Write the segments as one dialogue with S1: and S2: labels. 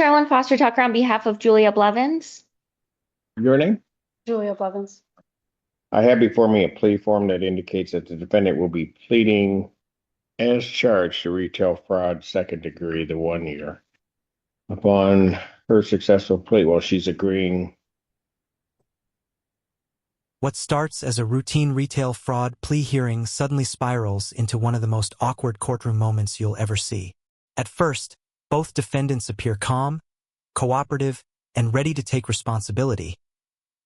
S1: Sherilyn Foster Tucker on behalf of Julia Blevins.
S2: Your name?
S3: Julia Blevins.
S2: I have before me a plea form that indicates that the defendant will be pleading as charged to retail fraud, second degree, the 1 year. Upon her successful plea, while she's agreeing.
S4: What starts as a routine retail fraud plea hearing suddenly spirals into one of the most awkward courtroom moments you'll ever see. At first, both defendants appear calm, cooperative, and ready to take responsibility.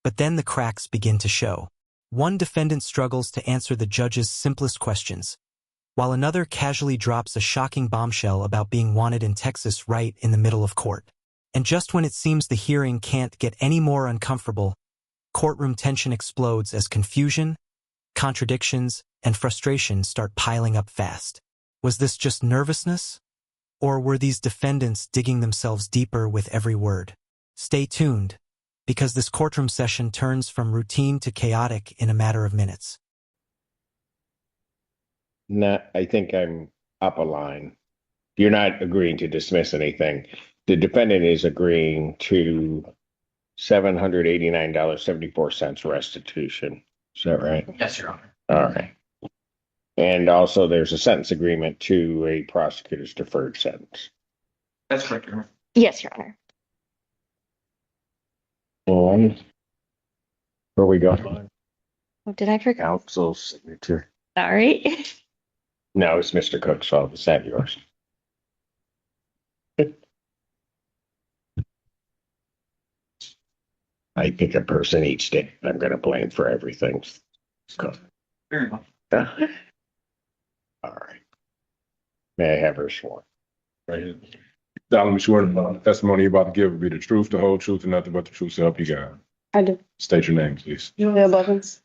S4: But then the cracks begin to show. One defendant struggles to answer the judge's simplest questions, while another casually drops a shocking bombshell about being wanted in Texas right in the middle of court. And just when it seems the hearing can't get any more uncomfortable, courtroom tension explodes as confusion, contradictions, and frustration start piling up fast. Was this just nervousness? Or were these defendants digging themselves deeper with every word? Stay tuned, because this courtroom session turns from routine to chaotic in a matter of minutes.
S2: I think I'm up a line. You're not agreeing to dismiss anything. The defendant is agreeing to $789.74 restitution. Is that right?
S5: Yes, Your Honor.
S2: All right. And also there's a sentence agreement to a prosecutor's deferred sentence.
S5: That's correct, Your Honor.
S1: Yes, Your Honor.
S2: And where we go?
S1: Oh, did I forget?
S2: Counsel's signature.
S1: Sorry.
S2: No, it's Mr. Cook's fault. Is that yours? I pick a person each day. I'm going to blame for everything.
S5: Very well.
S2: All right. May I have her sworn?
S6: Right. Solemnly sworn the testimony you're about to give will be the truth, the whole truth, and nothing but the truth, so help you God.
S3: I do.
S6: State your name, please.
S3: Julia Blevins.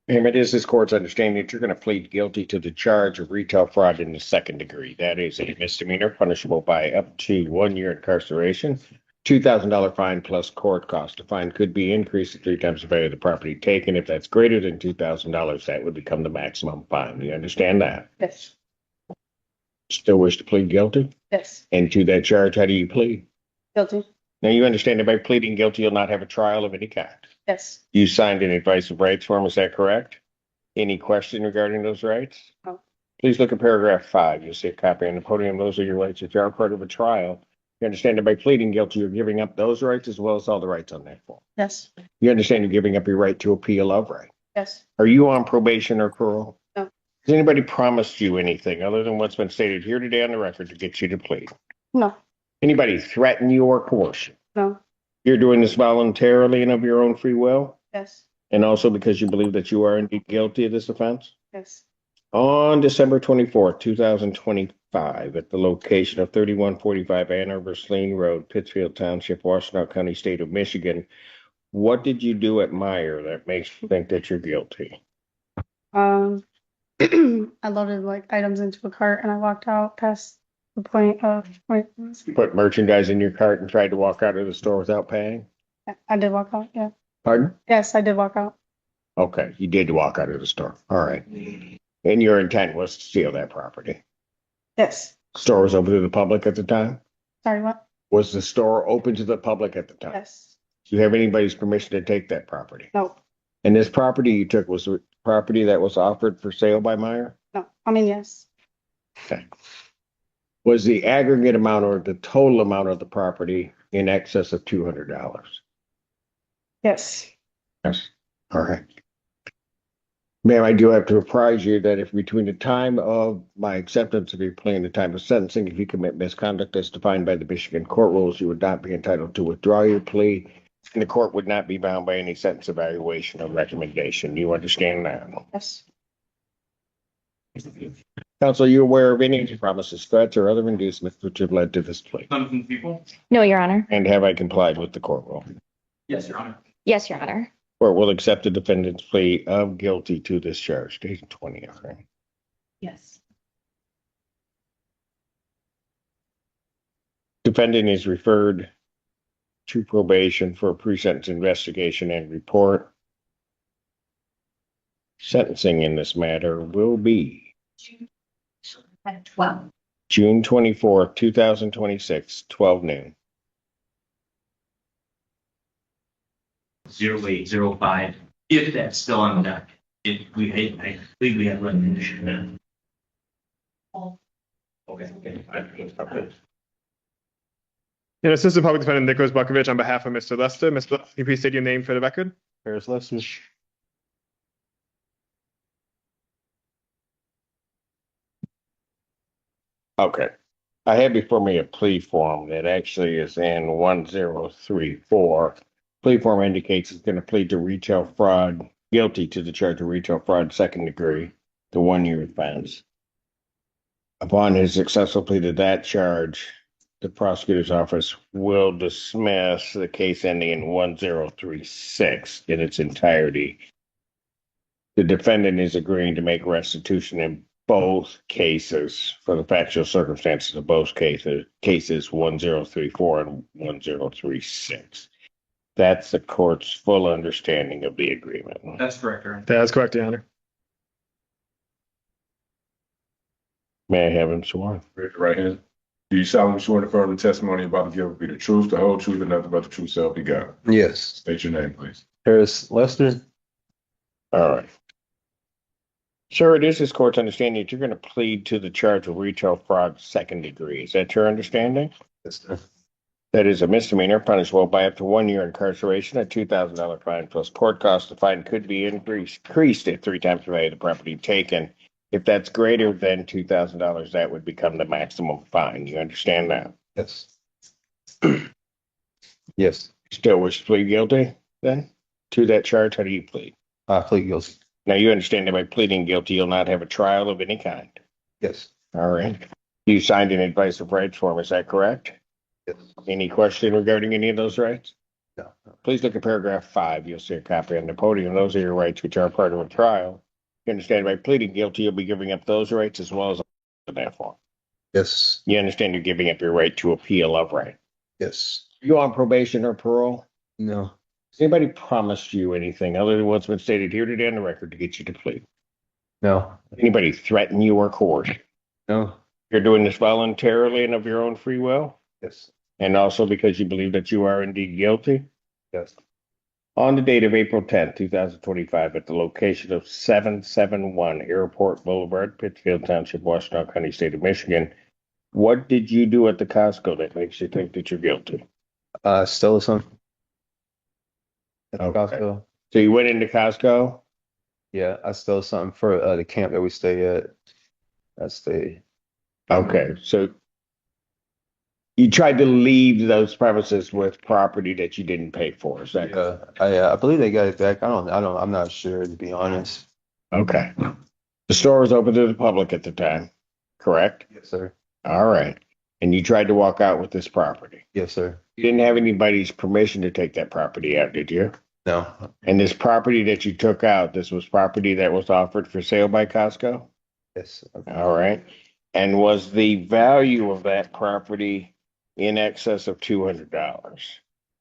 S2: Ma'am, it is this court's understanding that you're going to plead guilty to the charge of retail fraud in the second degree. That is a misdemeanor punishable by up to 1 year incarceration, $2,000 fine plus court cost. The fine could be increased to 3 times the value of the property taken. If that's greater than $2,000, that would become the maximum fine. Do you understand that?
S3: Yes.
S2: Still wish to plead guilty?
S3: Yes.
S2: And to that charge, how do you plead?
S3: Guilty.
S2: Now, you understand that by pleading guilty, you'll not have a trial of any kind.
S3: Yes.
S2: You signed an advice of rights form, is that correct? Any question regarding those rights?
S3: No.
S2: Please look at paragraph 5. You'll see a copy on the podium. Those are your rights. If you are part of a trial, you understand that by pleading guilty, you're giving up those rights as well as all the rights on that form.
S3: Yes.
S2: You understand you're giving up your right to appeal of right.
S3: Yes.
S2: Are you on probation or parole?
S3: No.
S2: Has anybody promised you anything other than what's been stated here today on the record to get you to plead?
S3: No.
S2: Anybody threaten you or coerce you?
S3: No.
S2: You're doing this voluntarily and of your own free will?
S3: Yes.
S2: And also because you believe that you are indeed guilty of this offense?
S3: Yes.
S2: On December 24th, 2025, at the location of 3145 Ann Arbor Sleen Road, Pittsfield Township, Washtenaw County, State of Michigan, what did you do at Meyer that makes you think that you're guilty?
S3: I loaded like items into a cart and I walked out past the point of
S2: You put merchandise in your cart and tried to walk out of the store without paying?
S3: I did walk out, yeah.
S2: Pardon?
S3: Yes, I did walk out.
S2: Okay, you did walk out of the store. All right. And your intent was to steal that property?
S3: Yes.
S2: Store was open to the public at the time?
S3: Sorry, what?
S2: Was the store open to the public at the time?
S3: Yes.
S2: Do you have anybody's permission to take that property?
S3: No.
S2: And this property you took was property that was offered for sale by Meyer?
S3: No. I mean, yes.
S2: Okay. Was the aggregate amount or the total amount of the property in excess of $200?
S3: Yes.
S2: Yes. All right. Ma'am, I do have to apprise you that if between the time of my acceptance of your plea and the time of sentencing, if you commit misconduct as defined by the Michigan court rules, you would not be entitled to withdraw your plea, and the court would not be bound by any sentence evaluation or recommendation. Do you understand that?
S3: Yes.
S2: Counsel, are you aware of any promises, threats, or other inducements which have led to this plea?
S5: None from the people?
S1: No, Your Honor.
S2: And have I complied with the court rule?
S5: Yes, Your Honor.
S1: Yes, Your Honor.
S2: Court will accept the defendant's plea of guilty to this charge. Date 20. All right.
S3: Yes.
S2: Defendant is referred to probation for a pre-sentence investigation and report. Sentencing in this matter will be
S3: At 12.
S2: June 24th, 2026, 12 noon.
S5: 0805, if that's still on the deck. I believe we have recognition. Okay.
S7: And Assistant Public Defendant Nicholas Bukovich on behalf of Mr. Lester. Mr. Lester, can you please state your name for the record?
S8: Paris Lester.
S2: Okay. I have before me a plea form that actually is in 1034. Plea form indicates he's going to plead to retail fraud, guilty to the charge of retail fraud, second degree, the 1-year offense. Upon his successful plea to that charge, the prosecutor's office will dismiss the case ending in 1036 in its entirety. The defendant is agreeing to make restitution in both cases for the factual circumstances of both cases 1034 and 1036. That's the court's full understanding of the agreement.
S5: That's correct, Your Honor.
S7: That is correct, Your Honor.
S2: May I have him sworn?
S6: Raise your right hand. Do you solemnly swear to affirm the testimony you're about to give will be the truth, the whole truth, and nothing but the truth so help you God?
S8: Yes.
S6: State your name, please.
S8: Paris Lester.
S2: All right. Sir, it is this court's understanding that you're going to plead to the charge of retail fraud, second degree. Is that your understanding?
S8: Yes, sir.
S2: That is a misdemeanor punishable by up to 1 year incarceration, a $2,000 fine plus court costs. The fine could be increased at 3 times the value of the property taken. If that's greater than $2,000, that would become the maximum fine. You understand that?
S8: Yes. Yes.
S2: Still wish to plead guilty then to that charge? How do you plead?
S8: I plead guilty.
S2: Now you understand that by pleading guilty, you'll not have a trial of any kind.
S8: Yes.
S2: All right. You signed an advice of rights form, is that correct?
S8: Yes.
S2: Any question regarding any of those rights?
S8: No.
S2: Please look at paragraph 5. You'll see a copy on the podium. Those are your rights which are part of a trial. You understand by pleading guilty, you'll be giving up those rights as well as that form.
S8: Yes.
S2: You understand you're giving up your right to appeal of right.
S8: Yes.
S2: You on probation or parole?
S8: No.
S2: Has anybody promised you anything other than what's been stated here today on the record to get you to plead?
S8: No.
S2: Anybody threaten you or coerce?
S8: No.
S2: You're doing this voluntarily and of your own free will?
S8: Yes.
S2: And also because you believe that you are indeed guilty?
S8: Yes.
S2: On the date of April 10th, 2025, at the location of 771 Airport Boulevard, Pittsfield Township, Washtenaw County, State of Michigan, what did you do at the Costco that makes you think that you're guilty?
S8: Stole something. At the
S2: Okay.
S8: Costco.
S2: So you went into Costco?
S8: Yeah, I stole something for the camp that we stay at.
S2: Okay, so you tried to leave those premises with property that you didn't pay for, is that correct?
S8: I believe they got it back. I'm not sure, to be honest.
S2: Okay. The store was open to the public at the time, correct?
S8: Yes, sir.
S2: All right. And you tried to walk out with this property.
S8: Yes, sir.
S2: You didn't have anybody's permission to take that property out, did you?
S8: No.
S2: And this property that you took out, this was property that was offered for sale by Costco?
S8: Yes.
S2: All right. And was the value of that property in excess of $200?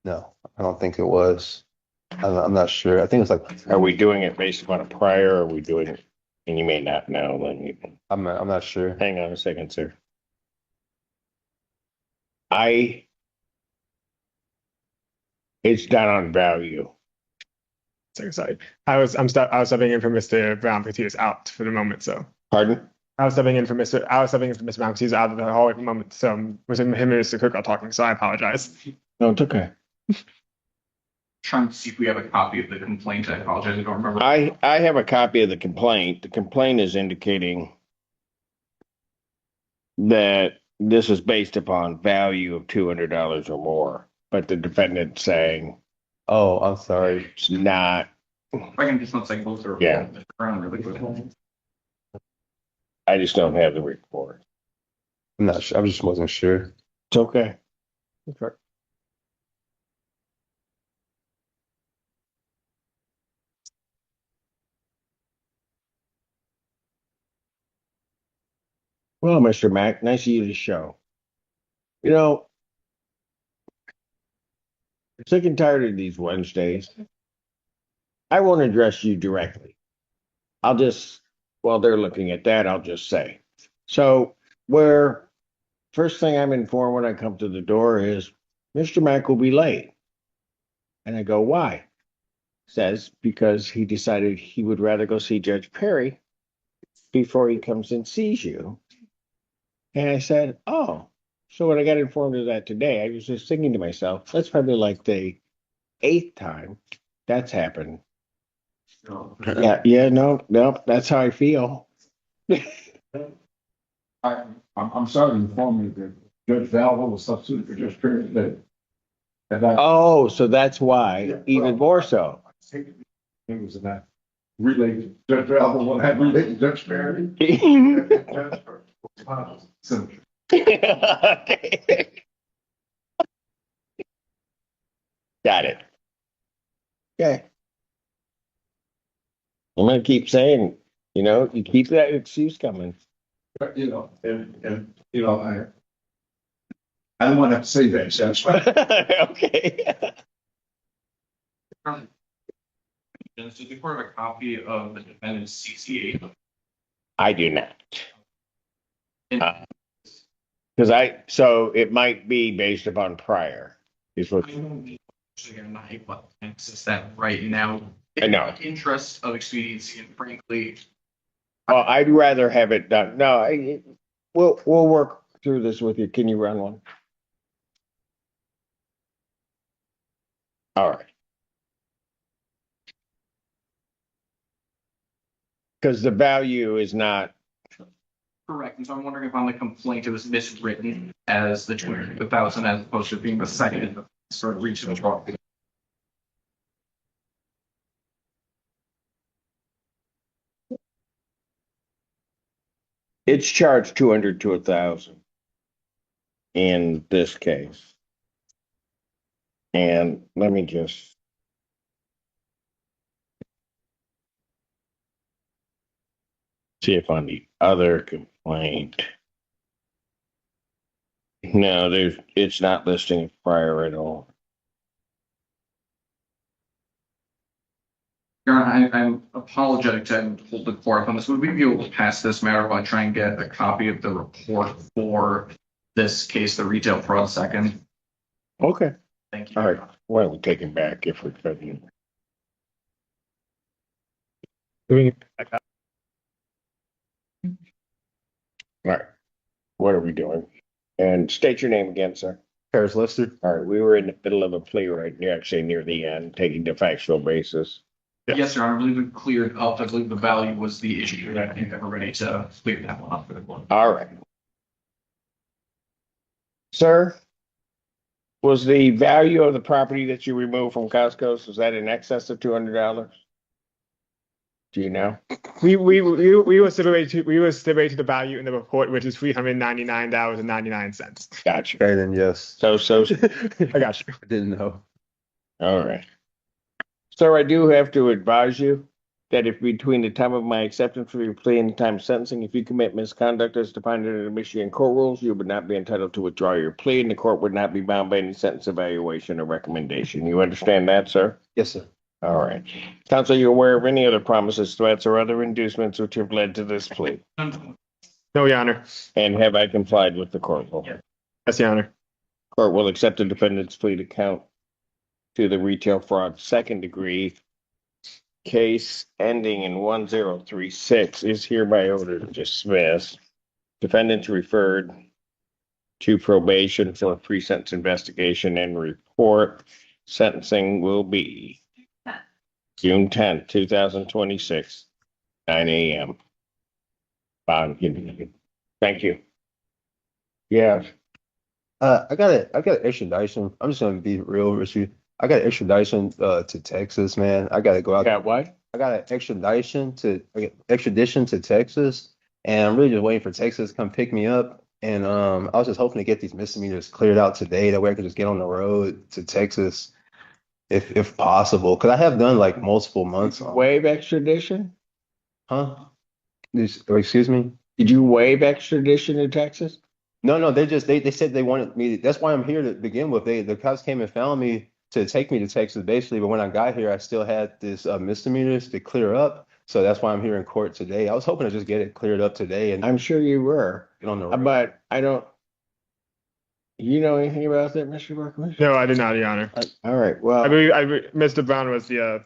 S8: No, I don't think it was. I'm not sure. I think it's like.
S2: Are we doing it based upon a prior, or are we doing it, and you may not know, then you can,
S8: I'm not sure.
S2: hang on a second, sir. It's done on value.
S7: Sorry. I was stepping in for Mr. Brown because he was out for the moment. So
S2: Pardon?
S7: I was stepping in for Mr. Brown because he's out of the hallway for the moment. So was him and Mr. Cook are talking. So I apologize.
S2: No, it's okay.
S5: Trying to see if we have a copy of the complaint. I apologize, I don't remember.
S2: I have a copy of the complaint. The complaint is indicating that this is based upon value of $200 or more, but the defendant saying
S8: Oh, I'm sorry.
S2: it's not.
S5: If I can just let's like both are
S2: Yeah.
S5: around really quick.
S2: I just don't have the report.
S8: I'm not sure. I just wasn't sure.
S2: It's okay. Well, Mr. Mack, nice of you to show. You know, I'm sick and tired of these Wednesdays. I won't address you directly. I'll just, while they're looking at that, I'll just say. So, where first thing I'm informed when I come to the door is Mr. Mack will be late. And I go, why? says because he decided he would rather go see Judge Perry before he comes and sees you. And I said, oh, so when I got informed of that today, I was just thinking to myself, that's probably like the 8th time that's happened. Yeah, no, that's how I feel.
S6: I'm sorry to inform you that Judge Valvo was substituted for Judge Perry today. And
S2: Oh, so that's why, even more so.
S6: It was not related. Judge Valvo will have related to Judge Perry.
S2: Got it. Okay. I'm gonna keep saying, you keep that excuse coming.
S6: But, and I don't want to have to say that, so that's fine.
S2: Okay.
S5: Does the court have a copy of the defendant's CCA?
S2: I do not.
S5: And-
S2: So it might be based upon prior, is what,
S5: But it's that right now.
S2: I know.
S5: In the interest of expediency and frankly,
S2: well, I'd rather have it done. No, we'll work through this with you. Can you run one? All right. Because the value is not,
S5: correct. And so I'm wondering if on the complaint it was miswritten as the 200,000 as opposed to being the second sort of reaching the draw.
S2: it's charged 200 to 1,000 in this case. And let me just. See if on the other complaint. No, it's not listing prior at all.
S5: Your Honor, I'm apologetic to hold the court up on this. Would we be able to pass this matter while I try and get a copy of the report for this case, the retail fraud second?
S2: Okay.
S5: Thank you.
S2: All right. Why don't we take him back if we're cutting? All right. What are we doing? And state your name again, sir.
S8: Paris Lester.
S2: All right. We were in the middle of a plea right near, actually near the end, taking the factual basis.
S5: Yes, Your Honor. I believe we cleared up. I believe the value was the issue that I think that we're ready to clear that one up.
S2: All right. Sir, was the value of the property that you removed from Costco's, was that in excess of $200? Do you know?
S7: We will stipulate to the value in the report, which is $399.99.
S2: Gotcha.
S8: Okay, then yes.
S2: So,
S7: I got you.
S8: I didn't know.
S2: all right. Sir, I do have to advise you that if between the time of my acceptance of your plea and the time of sentencing, if you commit misconduct as defined under the Michigan court rules, you would not be entitled to withdraw your plea, and the court would not be bound by any sentence evaluation or recommendation. You understand that, sir?
S8: Yes, sir.
S2: All right. Counsel, are you aware of any other promises, threats, or other inducements which have led to this plea?
S7: No, Your Honor.
S2: And have I complied with the court rule?
S5: Yeah.
S7: Yes, Your Honor.
S2: Court will accept the defendant's plea to count to the retail fraud second degree. Case ending in 1036 is hereby ordered dismissed. Defendants referred to probation for a pre-sentence investigation and report. Sentencing will be June 10th, 2026, 9 a.m. Bond continued. Thank you. Yeah.
S8: I got an extradition. I'm just gonna be real with you. I got an extradition to Texas, man. I gotta go out.
S2: Got what?
S8: I got an extradition to Texas, and I'm really just waiting for Texas to come pick me up. And I was just hoping to get these misdemeanors cleared out today. That way I could just get on the road to Texas, if possible. Because I have done like multiple months.
S2: Waive extradition?
S8: Huh? Excuse me?
S2: Did you waive extradition to Texas?
S8: No, they said they wanted me. That's why I'm here to begin with. The cops came and found me to take me to Texas, basically. But when I got here, I still had this misdemeanors to clear up. So that's why I'm here in court today. I was hoping to just get it cleared up today and
S2: I'm sure you were,
S8: get on the road.
S2: but I don't. You know anything about that, Mr. Berkman?
S7: No, I did not, Your Honor.
S2: All right.
S7: I
S2: Well,
S7: believe Mr. Brown was the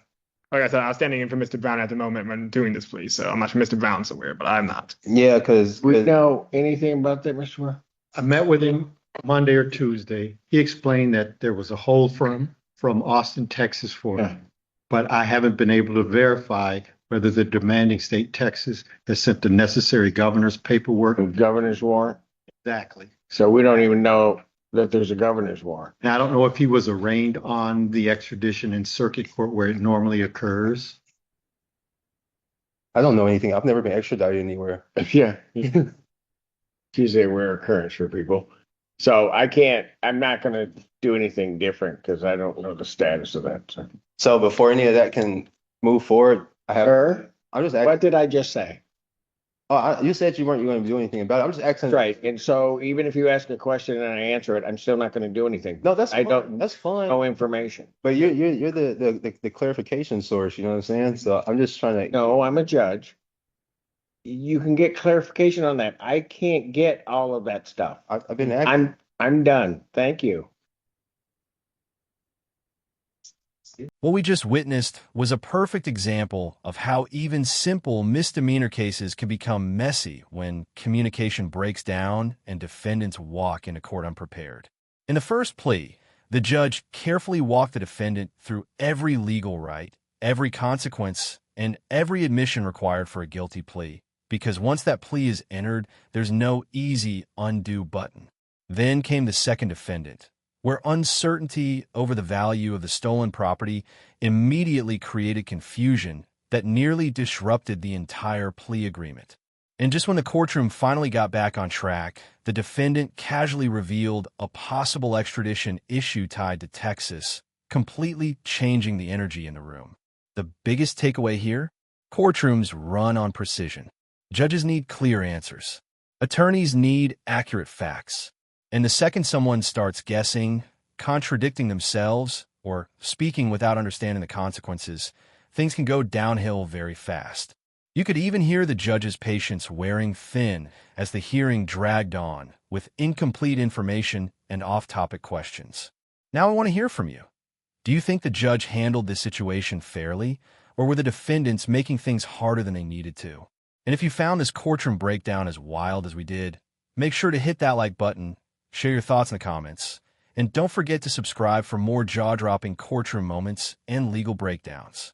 S7: Like I said, I was standing in for Mr. Brown at the moment when doing this plea, so I'm not sure Mr. Brown's aware, but I'm not.
S8: Yeah, because
S2: We know anything about that, Mr. Moore?
S9: I met with him Monday or Tuesday. He explained that there was a hold from Austin, Texas for
S2: Yeah.
S9: him. But I haven't been able to verify whether the demanding state Texas has sent the necessary governor's paperwork.
S2: Governor's warrant.
S9: Exactly.
S2: So we don't even know that there's a governor's warrant.
S9: And I don't know if he was arraigned on the extradition in circuit court where it normally occurs.
S8: I don't know anything. I've never been extradited anywhere.
S2: Yeah. She's a rare occurrence for people. So I'm not gonna do anything different because I don't know the status of that. So.
S8: So before any of that can move forward, I'm just
S2: What
S8: asking.
S2: did I just say?
S8: You said you weren't going to do anything about it. I'm just asking.
S2: That's right. And so even if you ask a question and I answer it, I'm still not gonna do anything.
S8: No, that's
S2: I
S8: fine.
S2: don't
S8: That's fine.
S2: know information.
S8: But you're the clarification source. You know what I'm saying? So I'm just trying to.
S2: No, I'm a judge. You can get clarification on that. I can't get all of that stuff.
S8: I've been asking.
S2: I'm done. Thank you.
S10: What we just witnessed was a perfect example of how even simple misdemeanor cases can become messy when communication breaks down and defendants walk into court unprepared. In the first plea, the judge carefully walked the defendant through every legal right, every consequence, and every admission required for a guilty plea, because once that plea is entered, there's no easy undo button. Then came the second defendant, where uncertainty over the value of the stolen property immediately created confusion that nearly disrupted the entire plea agreement. And just when the courtroom finally got back on track, the defendant casually revealed a possible extradition issue tied to Texas, completely changing the energy in the room. The biggest takeaway here? Courtrooms run on precision. Judges need clear answers. Attorneys need accurate facts. And the second someone starts guessing, contradicting themselves, or speaking without understanding the consequences, things can go downhill very fast. You could even hear the judge's patience wearing thin as the hearing dragged on, with incomplete information and off-topic questions. Now I want to hear from you. Do you think the judge handled this situation fairly, or were the defendants making things harder than they needed to? And if you found this courtroom breakdown as wild as we did, make sure to hit that like button, share your thoughts in the comments, and don't forget to subscribe for more jaw-dropping courtroom moments and legal breakdowns.